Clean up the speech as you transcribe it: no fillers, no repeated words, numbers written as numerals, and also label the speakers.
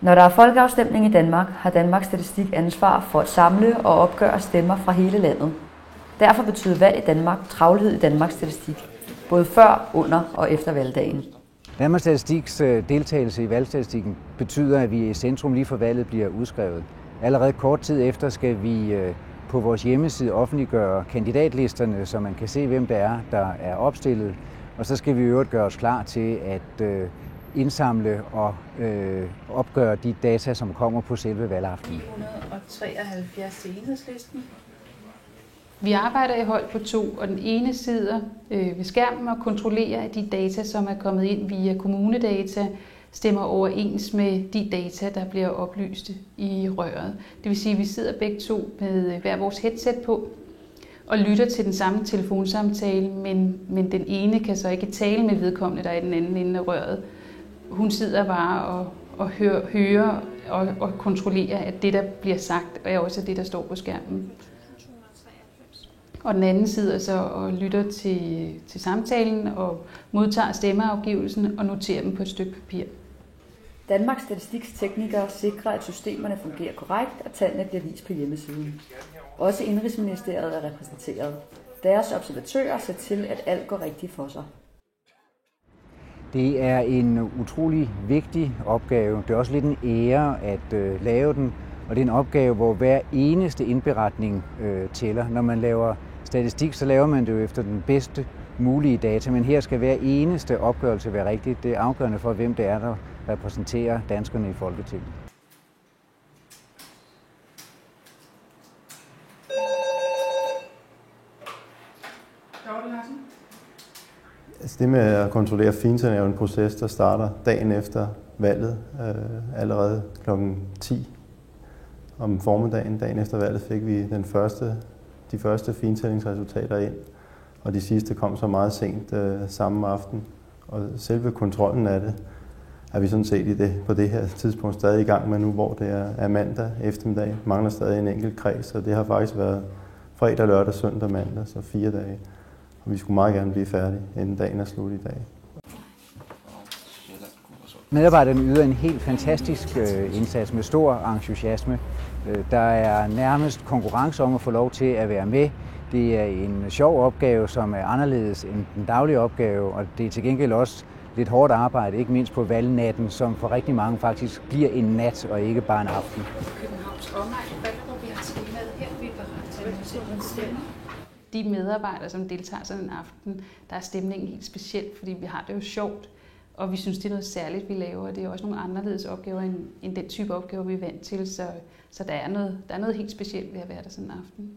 Speaker 1: Når der er folkeafstemning i Danmark, har Danmarks Statistik ansvar for at samle og opgøre stemmer fra hele landet. Derfor betyder valg i Danmark travlhed i Danmarks Statistik, både før, under og efter valgdagen.
Speaker 2: Danmarks Statistiks deltagelse i valgstatistikken betyder, at vi i centrum lige for valget bliver udskrevet. Allerede kort tid efter skal vi på vores hjemmeside offentliggøre kandidatlisterne, så man kan se, hvem det er, der er opstillet. Og så skal vi i øvrigt gøre os klar til at indsamle og opgøre de data, som kommer på selve valgaften.
Speaker 3: 973 i Enhedslisten.
Speaker 4: Vi arbejder i hold på 2, og den ene sidder ved skærmen og kontrollerer, at de data, som er kommet ind via kommunedata, stemmer overens med de data, der bliver oplyst i røret. Det vil sige, at vi sidder begge to med hver vores headset på og lytter til den samme telefonsamtale, men den ene kan så ikke tale med vedkommende, der er i den anden ende af røret. Hun sidder bare og hører og kontrollerer, at det, der bliver sagt, er også det, der står på skærmen. Og den anden sidder så og lytter til samtalen og modtager stemmeafgivelsen og noterer dem på et stykke papir.
Speaker 1: Danmarks Statistiks teknikere sikrer, at systemerne fungerer korrekt, og tallene bliver vist på hjemmesiden. Også Indenrigsministeriet er repræsenteret. Deres observatører ser til, at alt går rigtigt for sig.
Speaker 2: Det er en utrolig vigtig opgave. Det er også lidt en ære at lave den, og det er en opgave, hvor hver eneste indberetning tæller. Når man laver statistik, så laver man det jo efter den bedste mulige data, men her skal hver eneste opgørelse være rigtig. Det er afgørende for, hvem det er, der repræsenterer danskerne i Folketinget.
Speaker 5: Det med at kontrollere finterne er jo en proces, der starter dagen efter valget. Allerede kl. 10 om formiddagen, dagen efter valget, fik vi de første fintællingsresultater ind, og de sidste kom så meget sent samme aften. Og selve kontrollen af det er vi sådan set på det her tidspunkt stadig i gang med nu, hvor det er mandag eftermiddag. Mangler stadig en enkelt kreds, og det har faktisk været fredag, lørdag, søndag, mandag, så 4 dage. Og vi skulle meget gerne blive færdige, inden dagen er slut i dag.
Speaker 2: Medarbejderne yder en helt fantastisk indsats med stor entusiasme. Der er nærmest konkurrence om at få lov til at være med. Det er en sjov opgave, som er anderledes end den daglige opgave, og det er til gengæld også lidt hårdt arbejde, ikke mindst på valgnatten, som for rigtig mange faktisk bliver en nat og ikke bare en aften.
Speaker 3: Københavns omegn, hvor vi har skemaet her, vi er parat til at stemme.
Speaker 4: De medarbejdere, som deltager sådan en aften, der er stemningen helt speciel, fordi vi har det jo sjovt, og vi synes, det er noget særligt, vi laver. Det er også nogle anderledes opgaver end den type opgaver, vi er vant til, så der er noget helt specielt ved at være der sådan en aften.